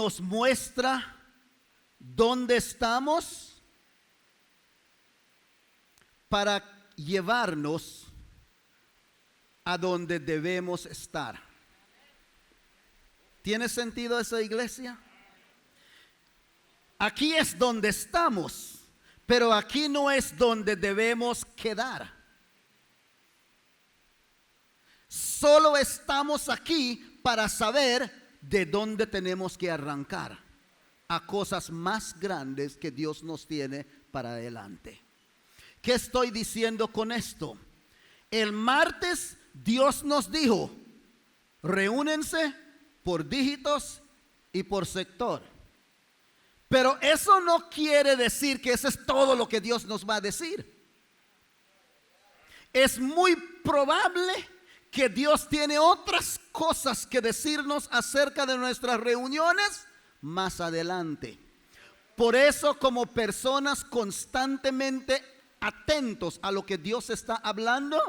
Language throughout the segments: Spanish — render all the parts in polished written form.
nos muestra dónde estamos para llevarnos a donde debemos estar. ¿Tiene sentido esa, iglesia? Aquí es donde estamos, pero aquí no es donde debemos quedar. Solo estamos aquí para saber de dónde tenemos que arrancar a cosas más grandes que Dios nos tiene para adelante. ¿Qué estoy diciendo con esto? El martes Dios nos dijo: reúnense por dígitos y por sector. Pero eso no quiere decir que eso es todo lo que Dios nos va a decir. Es muy probable que Dios tiene otras cosas que decirnos acerca de nuestras reuniones más adelante. Por eso, como personas constantemente atentos a lo que Dios está hablando,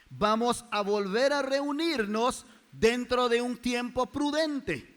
vamos a volver a reunirnos dentro de un tiempo prudente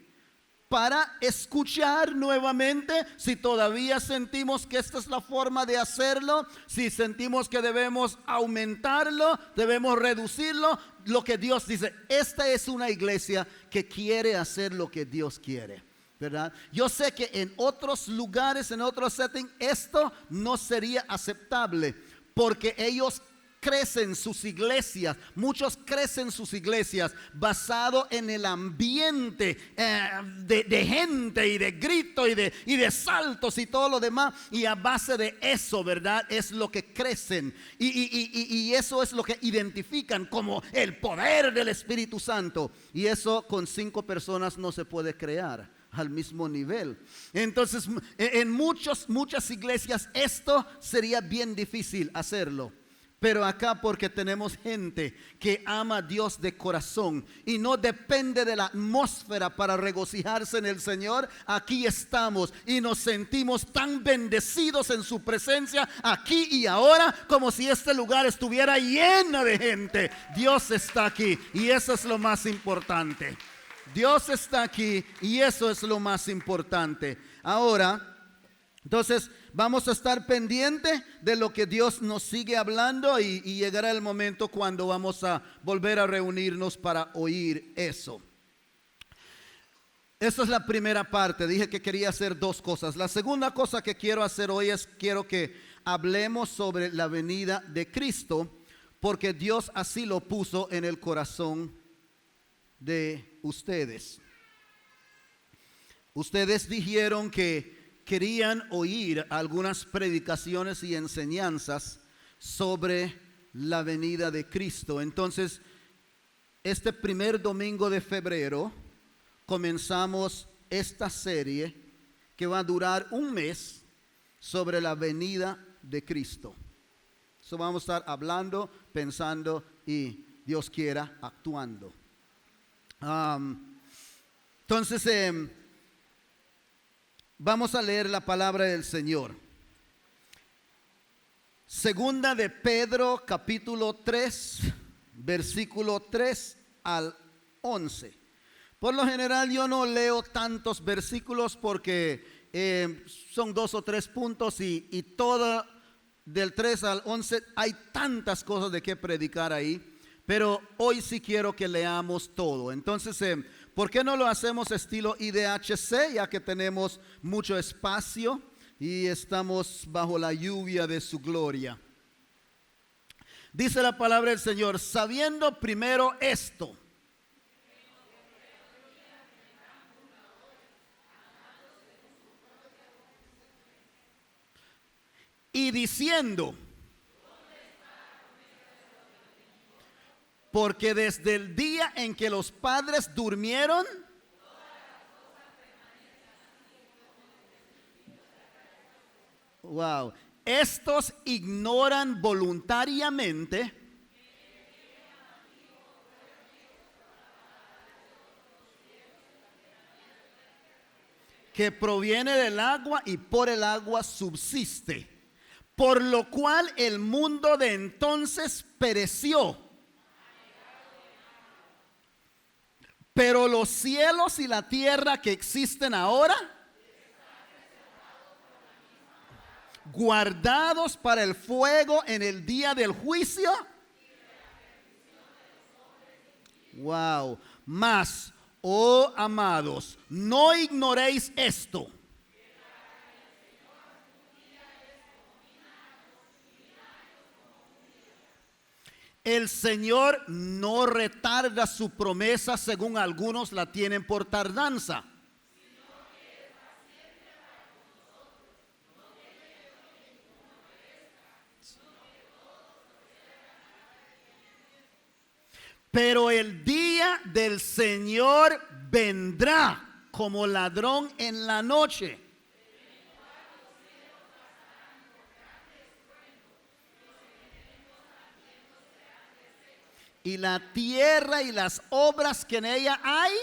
para escuchar nuevamente si todavía sentimos que esta es la forma de hacerlo, si sentimos que debemos aumentarlo, debemos reducirlo, lo que Dios dice. Esta es una iglesia que quiere hacer lo que Dios quiere, ¿verdad? Yo sé que en otros lugares, en otros settings, esto no sería aceptable, porque ellos crecen sus iglesias, muchos crecen sus iglesias basado en el ambiente de gente y de grito y de saltos y todo lo demás, y a base de eso, ¿verdad? Es lo que crecen y eso es lo que identifican como el poder del Espíritu Santo, y eso con 5 personas no se puede crear al mismo nivel. Entonces en muchas iglesias esto sería bien difícil hacerlo. Pero acá, porque tenemos gente que ama a Dios de corazón y no depende de la atmósfera para regocijarse en el Señor, aquí estamos y nos sentimos tan bendecidos en su presencia aquí y ahora, como si este lugar estuviera lleno de gente. Dios está aquí y eso es lo más importante. Dios está aquí y eso es lo más importante. Ahora, entonces vamos a estar pendientes de lo que Dios nos sigue hablando y llegará el momento cuando vamos a volver a reunirnos para oír eso. Esa es la primera parte. Dije que quería hacer 2 cosas. La segunda cosa que quiero hacer hoy es quiero que hablemos sobre la venida de Cristo, porque Dios así lo puso en el corazón de ustedes. Ustedes dijeron que querían oír algunas predicaciones y enseñanzas sobre la venida de Cristo. Entonces, este primer domingo de febrero comenzamos esta serie que va a durar un mes sobre la venida de Cristo. Eso vamos a estar hablando, pensando y Dios quiera actuando. Entonces, vamos a leer la palabra del Señor. Segunda de Pedro, capítulo 3, versículo 3 al 11. Por lo general yo no leo tantos versículos porque son 2 o 3 puntos y todo del 3 al 11 hay tantas cosas de qué predicar ahí. Pero hoy sí quiero que leamos todo. Entonces, ¿por qué no lo hacemos estilo IDHC? Ya que tenemos mucho espacio y estamos bajo la lluvia de su gloria. Dice la palabra del Señor: sabiendo primero esto, y diciendo, porque desde el día en que los padres durmieron, wow, estos ignoran voluntariamente que proviene del agua y por el agua subsiste, por lo cual el mundo de entonces pereció Pero los cielos y la tierra que existen ahora, guardados para el fuego en el día del juicio. Wow. Mas, oh amados, no ignoréis esto. El Señor no retarda su promesa, según algunos la tienen por tardanza. Pero el día del Señor vendrá como ladrón en la noche. Y la tierra y las obras que en ella hay,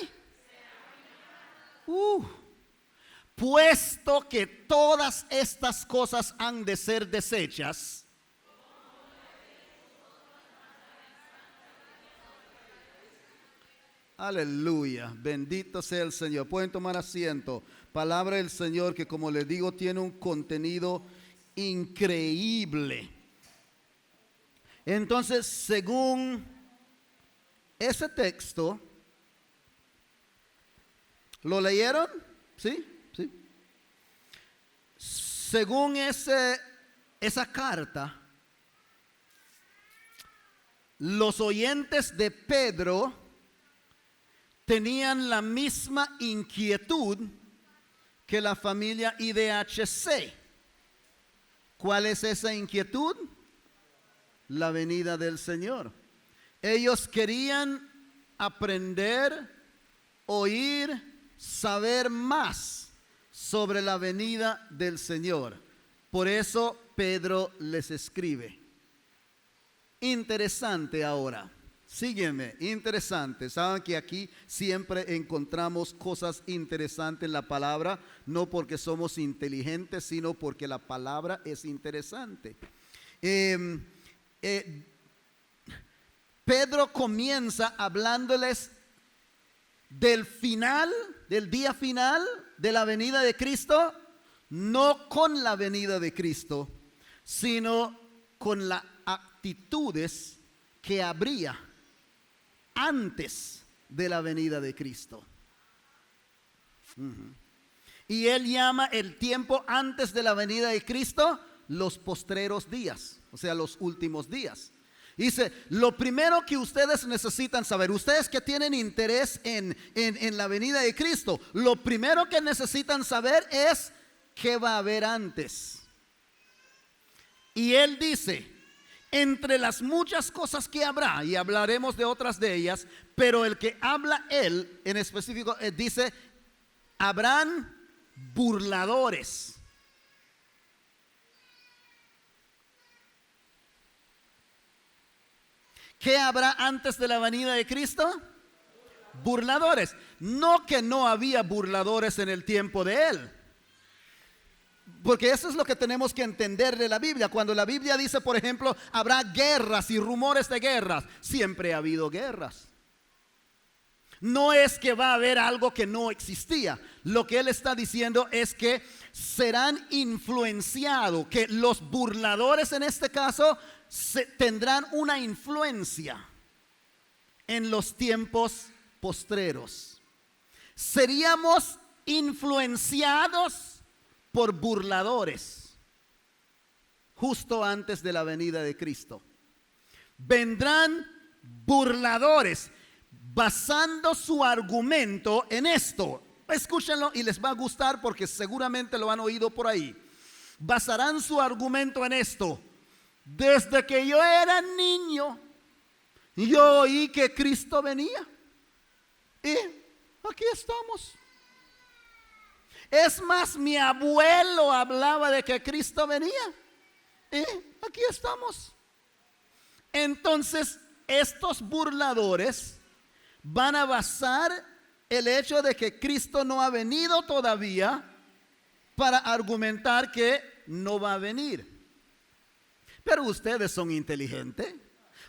puesto que todas estas cosas han de ser deshechas, aleluya, bendito sea el Señor. Pueden tomar asiento. Palabra del Señor que, como les digo, tiene un contenido increíble. Entonces, según ese texto, ¿lo leyeron? ¿Sí? ¿Sí? Según esa carta, los oyentes de Pedro tenían la misma inquietud que la familia IDHC. ¿Cuál es esa inquietud? La venida del Señor. Ellos querían aprender, oír, saber más sobre la venida del Señor. Por eso Pedro les escribe. Interesante ahora. Sígueme, interesante. Saben que aquí siempre encontramos cosas interesantes en la palabra, no porque somos inteligentes, sino porque la palabra es interesante. Pedro comienza hablándoles del final, del día final de la venida de Cristo, no con la venida de Cristo, sino con las actitudes que habría antes de la venida de Cristo. Y él llama el tiempo antes de la venida de Cristo los postreros días, o sea, los últimos días. Dice, lo primero que ustedes necesitan saber, ustedes que tienen interés en la venida de Cristo, lo primero que necesitan saber es qué va a haber antes. Y él dice, entre las muchas cosas que habrá, y hablaremos de otras de ellas, pero el que habla él en específico dice, habrán burladores. ¿Qué habrá antes de la venida de Cristo? Burladores. No que no había burladores en el tiempo de él. Porque eso es lo que tenemos que entender de la Biblia. Cuando la Biblia dice, por ejemplo, habrá guerras y rumores de guerras, siempre ha habido guerras. No es que va a haber algo que no existía. Lo que él está diciendo es que serán influenciados, que los burladores en este caso tendrán una influencia en los tiempos postreros. Seríamos influenciados por burladores justo antes de la venida de Cristo. Vendrán burladores basando su argumento en esto. Escúchenlo y les va a gustar porque seguramente lo han oído por ahí. Basarán su argumento en esto. Desde que yo era niño, yo oí que Cristo venía. Y aquí estamos. Es más, mi abuelo hablaba de que Cristo venía. Y aquí estamos. Entonces, estos burladores van a basar el hecho de que Cristo no ha venido todavía para argumentar que no va a venir. Pero ustedes son inteligentes,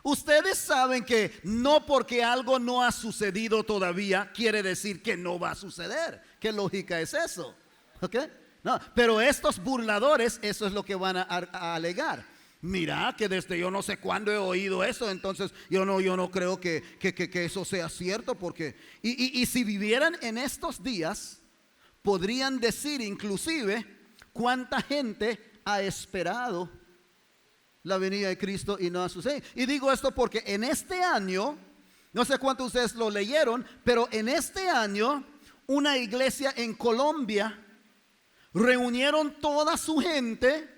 Ustedes saben que no porque algo no ha sucedido todavía quiere decir que no va a suceder. ¿Qué lógica es eso? ¿Ok? No, pero estos burladores, eso es lo que van a alegar. Mira, que desde yo no sé cuándo he oído eso, entonces yo no creo que eso sea cierto, porque y si vivieran en estos días, podrían decir inclusive cuánta gente ha esperado la venida de Cristo y no ha sucedido. Y digo esto porque en este año, no sé cuántos de ustedes lo leyeron, pero en este año una iglesia en Colombia reunieron toda su gente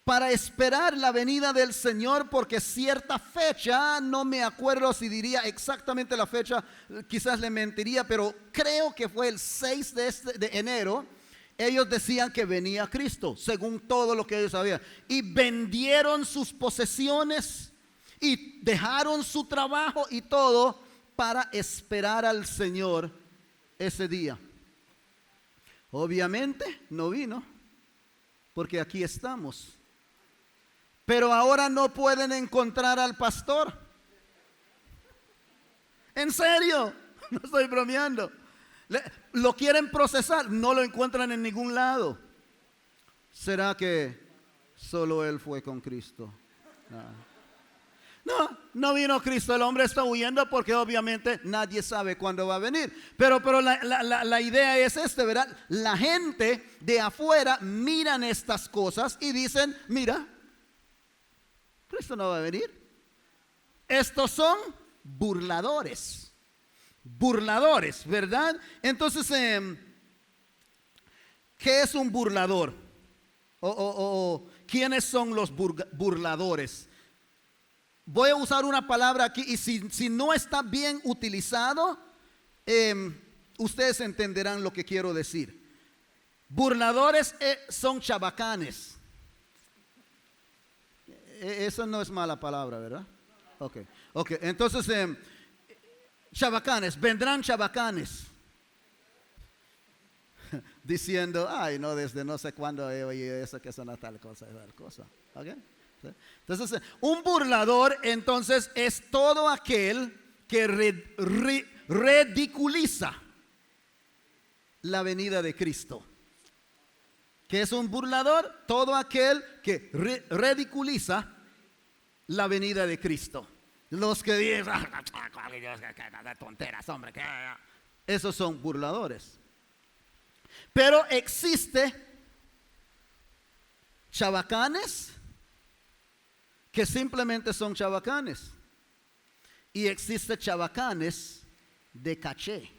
para esperar la venida del Señor, porque cierta fecha, no me acuerdo si diría exactamente la fecha, quizás le mentiría, pero creo que fue el 6 de enero. Ellos decían que venía Cristo, según todo lo que ellos sabían, y vendieron sus posesiones y dejaron su trabajo y todo para esperar al Señor ese día. Obviamente no vino, porque aquí estamos. Pero ahora no pueden encontrar al pastor. En serio, no estoy bromeando. Lo quieren procesar, no lo encuentran en ningún lado. ¿Será que solo él fue con Cristo? No vino Cristo. El hombre está huyendo porque obviamente nadie sabe cuándo va a venir. Pero la idea es ¿verdad? La gente de afuera miran estas cosas y dicen, mira, Cristo no va a venir. Estos son burladores. Burladores, ¿verdad? Entonces, ¿qué es un burlador? ¿Quiénes son los burladores? Voy a usar una palabra aquí y si no está bien utilizado, ustedes entenderán lo que quiero decir. Burladores son chabacanes. Esa no es mala palabra, ¿verdad? Ok, entonces chabacanes, vendrán chabacanes diciendo, ay, no, desde no sé cuándo he oído eso, que eso no es tal cosa. ¿Okay? Entonces, un burlador entonces es todo aquel que ridiculiza la venida de Cristo. ¿Qué es un burlador? Todo aquel que ridiculiza la venida de Cristo. Los que dicen, tonteras, hombre, esos son burladores. Pero existe chabacanes que simplemente son chabacanes, y existe chabacanes de caché,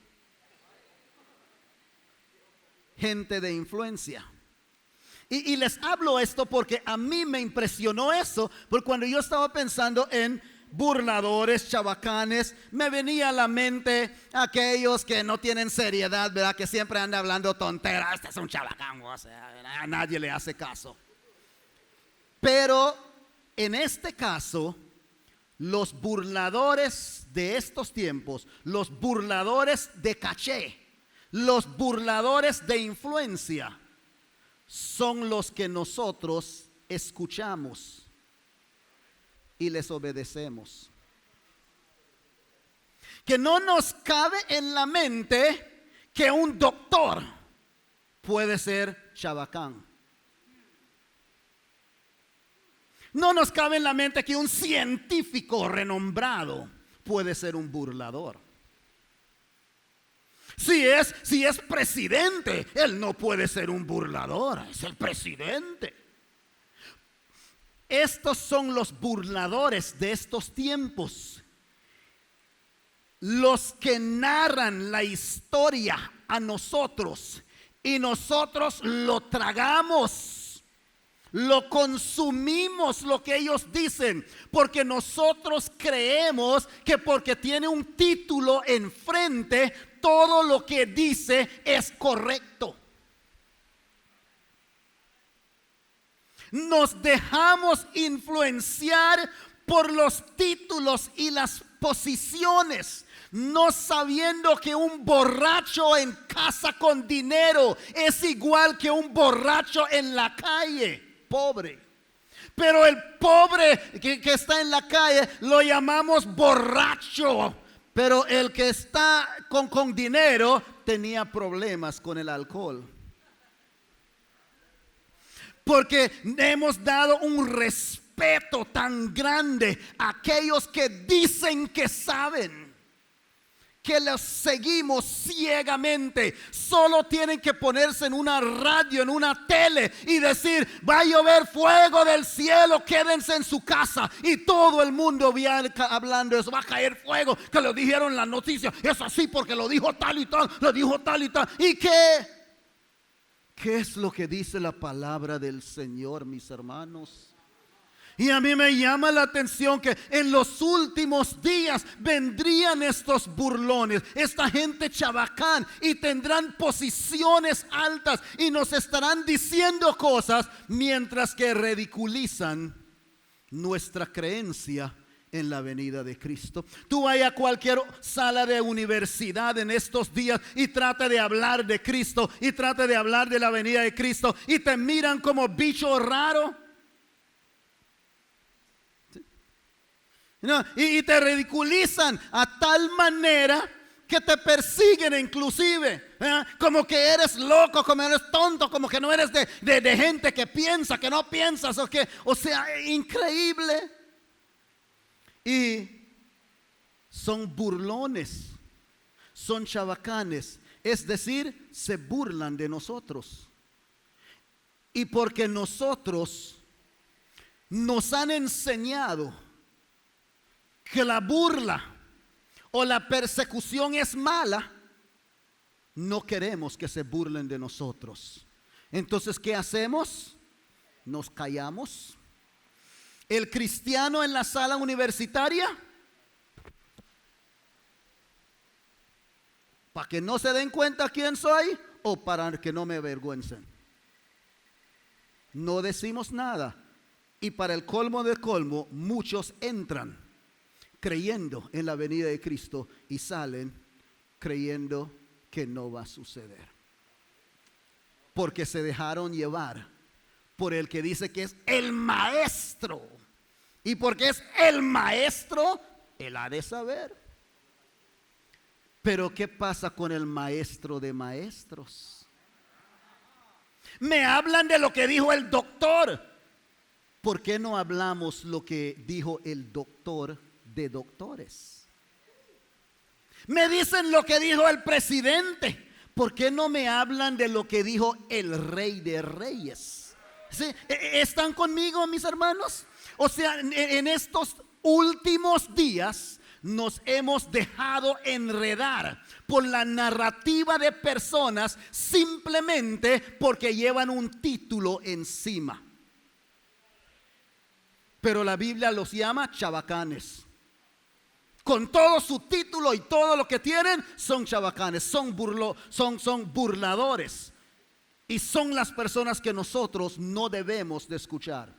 gente de influencia. Y les hablo esto porque a mí me impresionó eso, porque cuando yo estaba pensando en burladores, chabacanes, me venía a la mente aquellos que no tienen seriedad, ¿verdad? Que siempre andan hablando tonteras. Este es un chabacán, o sea, a nadie le hace caso. Pero en este caso, los burladores de estos tiempos, los burladores de caché, los burladores de influencia, son los que nosotros escuchamos y les obedecemos. Que no nos cabe en la mente que un doctor puede ser chabacán. No nos cabe en la mente que un científico renombrado puede ser un burlador. Si es presidente, él no puede ser un burlador, es el presidente. Estos son los burladores de estos tiempos, los que narran la historia a nosotros y nosotros lo tragamos, lo consumimos lo que ellos dicen, porque nosotros creemos que porque tiene un título enfrente, todo lo que dice es correcto. Nos dejamos influenciar por los títulos y las posiciones, no sabiendo que un borracho en casa con dinero es igual que un borracho en la calle, pobre. Pero el pobre que está en la calle lo llamamos borracho. Pero el que está con dinero tenía problemas con el alcohol. Porque hemos dado un respeto tan grande a aquellos que dicen que saben, que los seguimos ciegamente. Solo tienen que ponerse en una radio, en una tele y decir: va a llover fuego del cielo, quédense en su casa. Y todo el mundo viene hablando de eso: va a caer fuego, que lo dijeron en la noticia. Es así porque lo dijo tal y tal, lo dijo tal y tal. ¿Y qué? ¿Qué es lo que dice la palabra del Señor, mis hermanos? Y a mí me llama la atención que en los últimos días vendrían estos burlones, esta gente chabacán, y tendrán posiciones altas y nos estarán diciendo cosas mientras que ridiculizan nuestra creencia en la venida de Cristo. Tú vaya a cualquier sala de universidad en estos días y trata de hablar de Cristo y trata de hablar de la venida de Cristo y te miran como bicho raro. No, y te ridiculizan a tal manera que te persiguen inclusive, como que eres loco, como eres tonto, como que no eres de gente que piensa, que no piensas, o sea, increíble. Y son burlones, son chabacanes, es decir, se burlan de nosotros. Y porque nosotros nos han enseñado que la burla o la persecución es mala, no queremos que se burlen de nosotros. Entonces, ¿qué hacemos? Nos callamos. El cristiano en la sala universitaria, para que no se den cuenta quién soy o para que no me avergüencen, no decimos nada. Y para el colmo del colmo, muchos entran creyendo en la venida de Cristo y salen creyendo que no va a suceder, porque se dejaron llevar por el que dice que es el maestro, y porque es el maestro, él ha de saber. Pero ¿qué pasa con el maestro de maestros? Me hablan de lo que dijo el doctor. ¿Por qué no hablamos lo que dijo el doctor de doctores? Me dicen lo que dijo el presidente. ¿Por qué no me hablan de lo que dijo el rey de reyes? ¿Sí? ¿Están conmigo, mis hermanos? O sea, en estos últimos días nos hemos dejado enredar por la narrativa de personas simplemente porque llevan un título encima. Pero la Biblia los llama chabacanes. Con todo su título y todo lo que tienen, son chabacanes, son burladores. Y son las personas que nosotros no debemos de escuchar.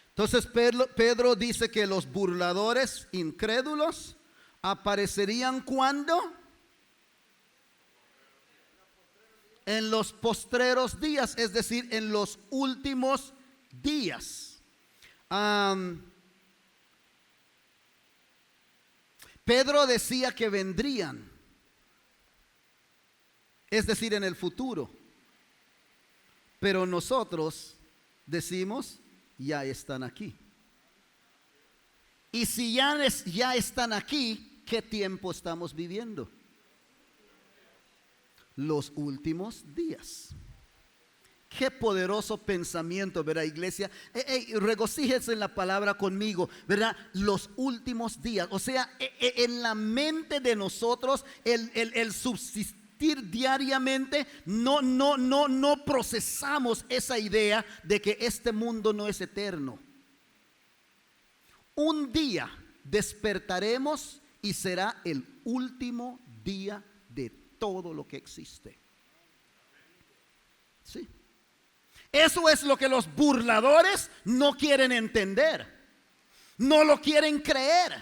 Entonces Pedro dice que los burladores incrédulos aparecerían ¿cuándo? En los postreros días, es decir, en los últimos días. Pedro decía que vendrían, es decir, en el futuro. Pero nosotros decimos, ya están aquí. Y si ya están aquí, ¿qué tiempo estamos viviendo? Los últimos días. Qué poderoso pensamiento, ¿verdad, iglesia? Regocíjese en la palabra conmigo, ¿verdad? Los últimos días. O sea, en la mente de nosotros, el subsistir diariamente, no procesamos esa idea de que este mundo no es eterno. Un día despertaremos y será el último día de todo lo que existe. Sí. Eso es lo que los burladores no quieren entender, no lo quieren creer,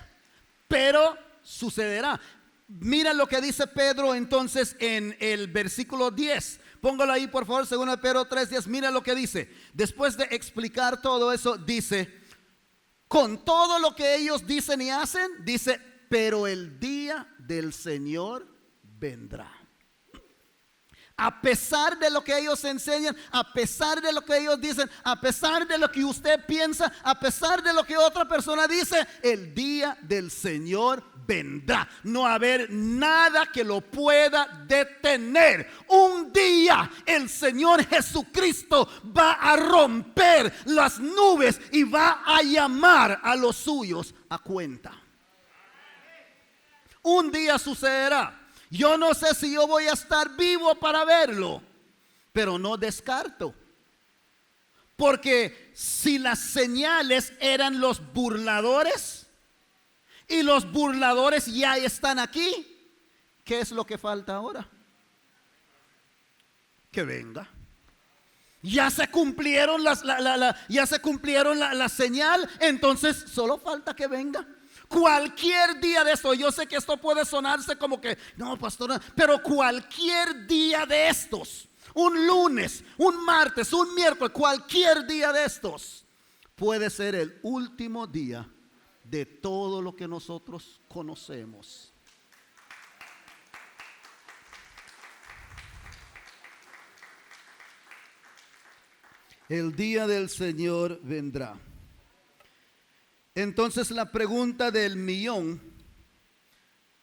pero sucederá. Mira lo que dice Pedro entonces en el versículo 10. Póngalo ahí por favor, 2 Pedro 3:10. Mira lo que dice. Después de explicar todo eso, dice, con todo lo que ellos dicen y hacen, dice, pero el día del Señor vendrá. A pesar de lo que ellos enseñan, a pesar de lo que ellos dicen, a pesar de lo que usted piensa, a pesar de lo que otra persona dice, el día del Señor vendrá. No va a haber nada que lo pueda detener. Un día el Señor Jesucristo va a romper las nubes y va a llamar a los suyos a cuenta. Un día sucederá. Yo no sé si yo voy a estar vivo para verlo, pero no descarto. Porque si las señales eran los burladores y los burladores ya están aquí, ¿qué es lo que falta ahora? Que venga. Ya se cumplieron la señal, entonces solo falta que venga. Cualquier día de esto, yo sé que esto puede sonarse como que, no, pastor, pero cualquier día de estos, un lunes, un martes, un miércoles, cualquier día de estos, puede ser el último día de todo lo que nosotros conocemos. El día del Señor vendrá. Entonces la pregunta del millón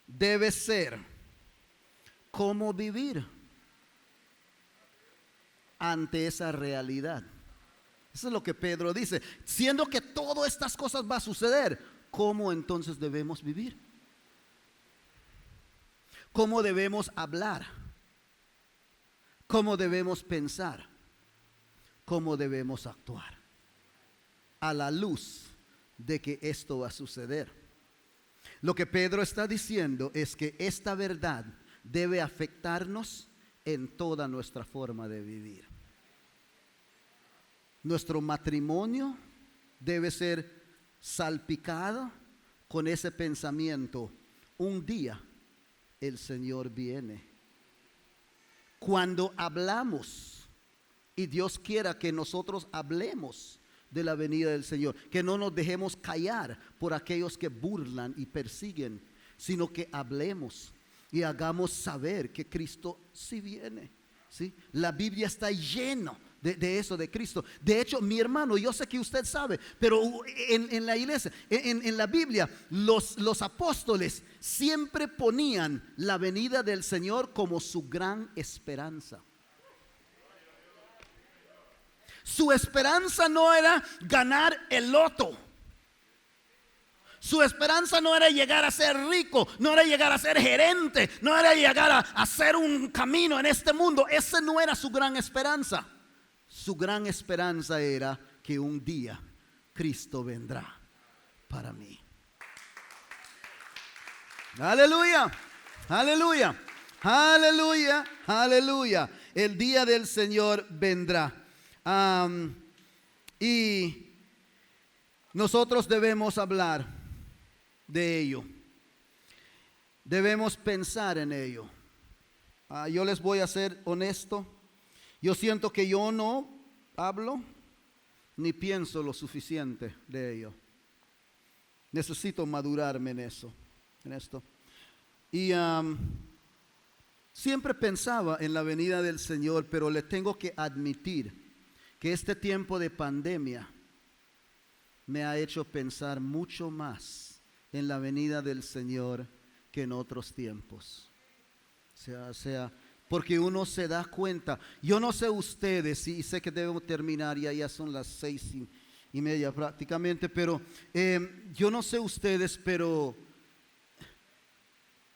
debe ser, ¿cómo vivir ante esa realidad? Eso es lo que Pedro dice. Siendo que todas estas cosas van a suceder, ¿cómo entonces debemos vivir? ¿Cómo debemos hablar? ¿Cómo debemos pensar? ¿Cómo debemos actuar? A la luz de que esto va a suceder. Lo que Pedro está diciendo es que esta verdad debe afectarnos en toda nuestra forma de vivir. Nuestro matrimonio debe ser salpicado con ese pensamiento: un día el Señor viene. Cuando hablamos, y Dios quiera que nosotros hablemos de la venida del Señor, que no nos dejemos callar por aquellos que burlan y persiguen, sino que hablemos y hagamos saber que Cristo sí viene, ¿sí? La Biblia está llena de eso, de Cristo. De hecho, mi hermano, yo sé que usted sabe, pero en la iglesia, en la Biblia, los apóstoles siempre ponían la venida del Señor como su gran esperanza. Su esperanza no era ganar el loto. Su esperanza no era llegar a ser rico, no era llegar a ser gerente, no era llegar a hacer un camino en este mundo. Ese no era su gran esperanza. Su gran esperanza era que un día Cristo vendrá para mí. Aleluya, aleluya, aleluya, aleluya. El día del Señor vendrá. Y nosotros debemos hablar de ello. Debemos pensar en ello. Yo les voy a ser honesto. Yo siento que yo no hablo ni pienso lo suficiente de ello. Necesito madurarme en esto. Y siempre pensaba en la venida del Señor, pero le tengo que admitir que este tiempo de pandemia me ha hecho pensar mucho más en la venida del Señor que en otros tiempos. O sea, porque uno se da cuenta. Yo no sé ustedes, y sé que debemos terminar, ya son las 6:30 prácticamente, pero yo no sé ustedes, pero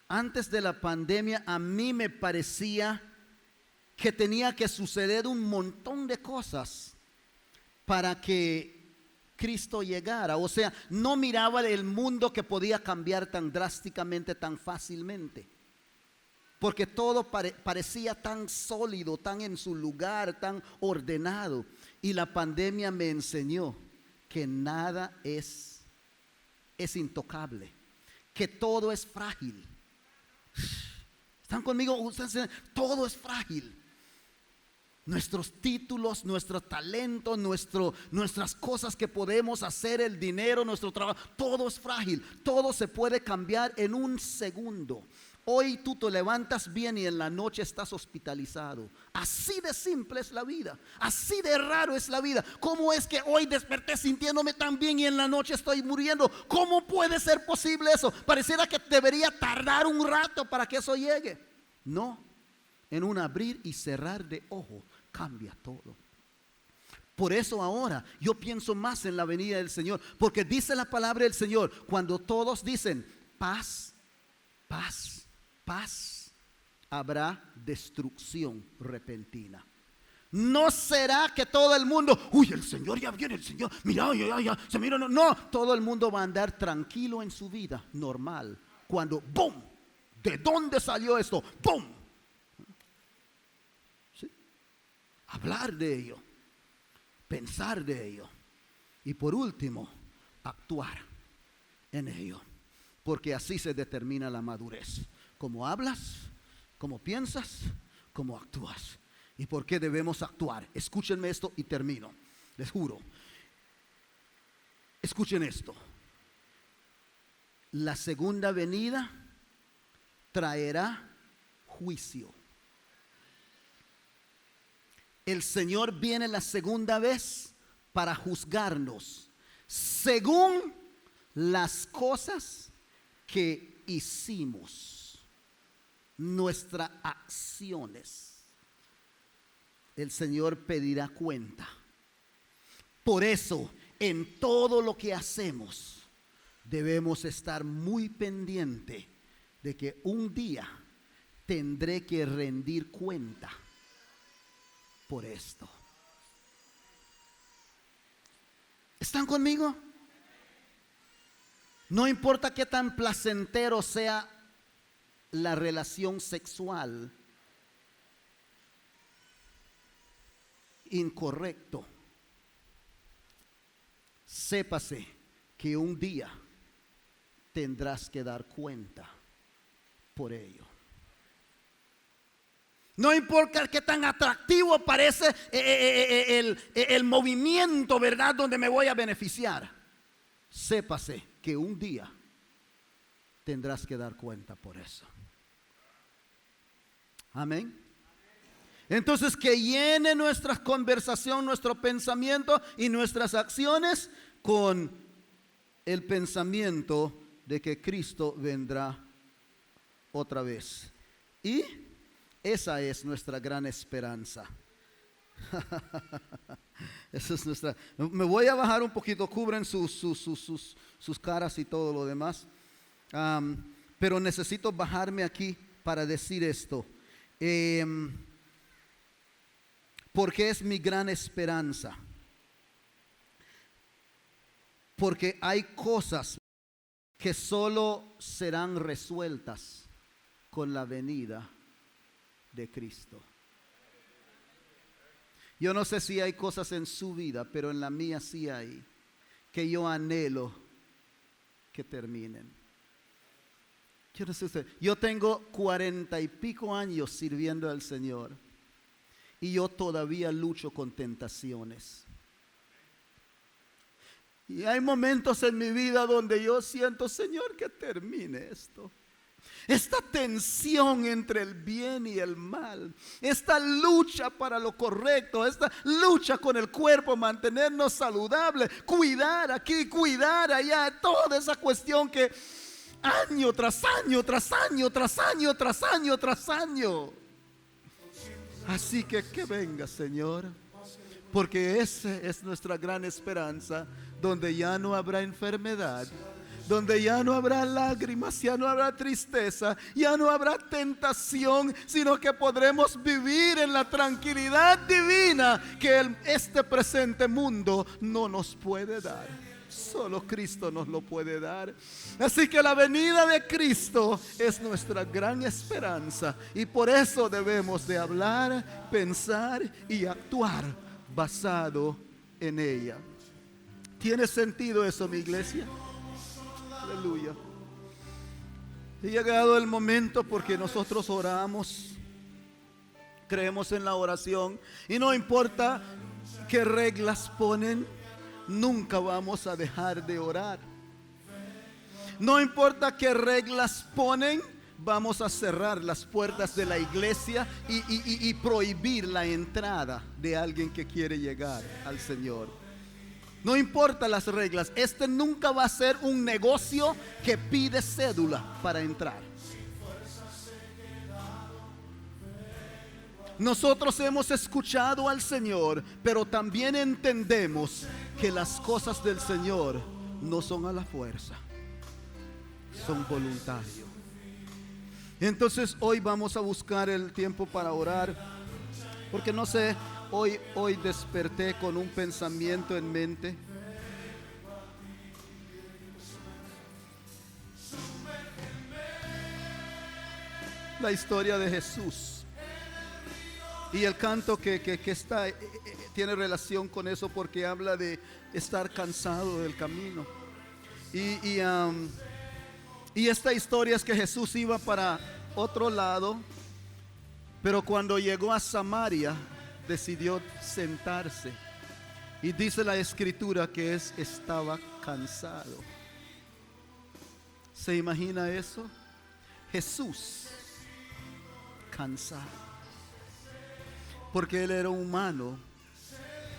antes de la pandemia a mí me parecía que tenía que suceder un montón de cosas para que Cristo llegara. O sea, no miraba el mundo que podía cambiar tan drásticamente, tan fácilmente, porque todo parecía tan sólido, tan en su lugar, tan ordenado. Y la pandemia me enseñó que nada es intocable, que todo es frágil, ¿Están conmigo? Ustedes, todo es frágil. Nuestros títulos, nuestro talento, nuestras cosas que podemos hacer, el dinero, nuestro trabajo, todo es frágil. Todo se puede cambiar en un segundo. Hoy tú te levantas bien y en la noche estás hospitalizado. Así de simple es la vida. Así de raro es la vida. ¿Cómo es que hoy desperté sintiéndome tan bien y en la noche estoy muriendo? ¿Cómo puede ser posible eso? Pareciera que debería tardar un rato para que eso llegue. No, en un abrir y cerrar de ojo cambia todo. Por eso ahora yo pienso más en la venida del Señor, porque dice la palabra del Señor, cuando todos dicen paz, paz, paz, habrá destrucción repentina. No será que todo el mundo, uy, el Señor ya viene, el Señor, mira, ya, se mira, no, todo el mundo va a andar tranquilo en su vida, normal. Cuando, ¡boom! ¿De dónde salió esto? ¡Boom! ¿Sí? Hablar de ello, pensar de ello y por último, actuar en ello, porque así se determina la madurez. Cómo hablas, cómo piensas, cómo actúas. ¿Y por qué debemos actuar? Escúchenme esto y termino. Les juro. Escuchen esto. La segunda venida traerá juicio. El Señor viene la segunda vez para juzgarnos según las cosas que hicimos, nuestras acciones. El Señor pedirá cuenta. Por eso, en todo lo que hacemos, debemos estar muy pendiente de que un día tendré que rendir cuenta por esto. ¿Están conmigo? No importa qué tan placentero sea la relación sexual, incorrecto, sépase que un día tendrás que dar cuenta por ello. No importa qué tan atractivo parece el movimiento, ¿verdad?, donde me voy a beneficiar. Sépase que un día tendrás que dar cuenta por eso. Amén. Entonces, que llene nuestra conversación, nuestro pensamiento y nuestras acciones con el pensamiento de que Cristo vendrá otra vez. Y esa es nuestra gran esperanza. Esa es nuestra. Me voy a bajar un poquito, cubren sus caras y todo lo demás. Pero necesito bajarme aquí para decir esto. Porque es mi gran esperanza. Porque hay cosas que solo serán resueltas con la venida de Cristo. Yo no sé si hay cosas en su vida, pero en la mía sí hay, que yo anhelo que terminen. Yo no sé usted, yo tengo 40 y pico años sirviendo al Señor y yo todavía lucho con tentaciones. Y hay momentos en mi vida donde yo siento, Señor, que termine esto. Esta tensión entre el bien y el mal, esta lucha para lo correcto, esta lucha con el cuerpo, mantenernos saludables, cuidar aquí, cuidar allá, toda esa cuestión que año tras año, tras año, tras año, tras año, tras año. Así que venga, Señor, porque esa es nuestra gran esperanza, donde ya no habrá enfermedad, donde ya no habrá lágrimas, ya no habrá tristeza, ya no habrá tentación, sino que podremos vivir en la tranquilidad divina que este presente mundo no nos puede dar. Solo Cristo nos lo puede dar. Así que la venida de Cristo es nuestra gran esperanza, y por eso debemos de hablar, pensar y actuar basado en ella. ¿Tiene sentido eso, mi iglesia? Aleluya. Ha llegado el momento porque nosotros oramos, creemos en la oración y no importa qué reglas ponen, nunca vamos a dejar de orar. No importa qué reglas ponen, vamos a cerrar las puertas de la iglesia y prohibir la entrada de alguien que quiere llegar al Señor. No importa las reglas, este nunca va a ser un negocio que pide cédula para entrar. Nosotros hemos escuchado al Señor, pero también entendemos que las cosas del Señor no son a la fuerza, son voluntarios. Entonces hoy vamos a buscar el tiempo para orar, porque no sé, hoy desperté con un pensamiento en mente. La historia de Jesús. Y el canto que está tiene relación con eso, porque habla de estar cansado del camino. Y esta historia es que Jesús iba para otro lado, pero cuando llegó a Samaria decidió sentarse. Y dice la escritura que estaba cansado. ¿Se imagina eso? Jesús cansado. Porque Él era humano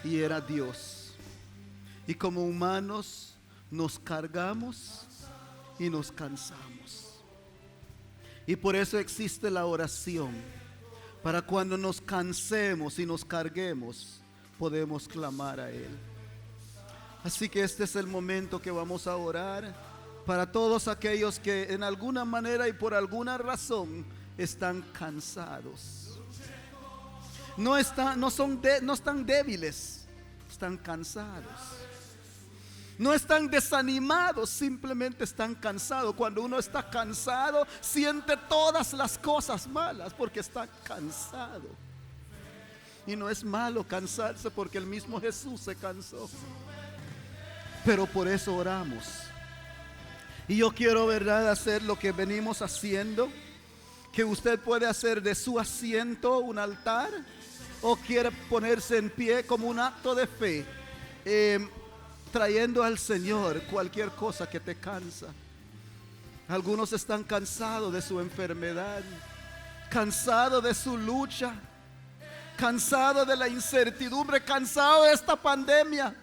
y era Dios. Y como humanos nos cargamos y nos cansamos. Y por eso existe la oración. Para cuando nos cansemos y nos carguemos, podemos clamar a Él. Así que este es el momento que vamos a orar para todos aquellos que en alguna manera y por alguna razón están cansados. No están débiles, están cansados. No están desanimados, simplemente están cansados. Cuando uno está cansado, siente todas las cosas malas porque está cansado. Y no es malo cansarse, porque el mismo Jesús se cansó. Pero por eso oramos. Y yo quiero, ¿verdad?, hacer lo que venimos haciendo, que usted puede hacer de su asiento un altar, o quiere ponerse en pie como un acto de fe, trayendo al Señor cualquier cosa que te cansa. Algunos están cansados de su enfermedad, cansados de su lucha, cansados de la incertidumbre, cansados de esta pandemia,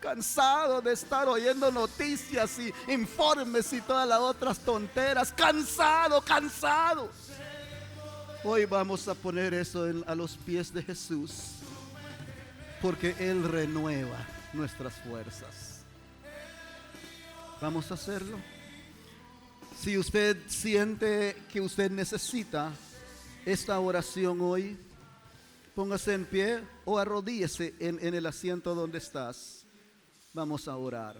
cansados de estar oyendo noticias y informes y todas las otras tonteras. Cansados. Hoy vamos a poner eso a los pies de Jesús, porque Él renueva nuestras fuerzas. Vamos a hacerlo. Si usted siente que usted necesita esta oración hoy, póngase en pie o arrodíllese en el asiento donde estás. Vamos a orar.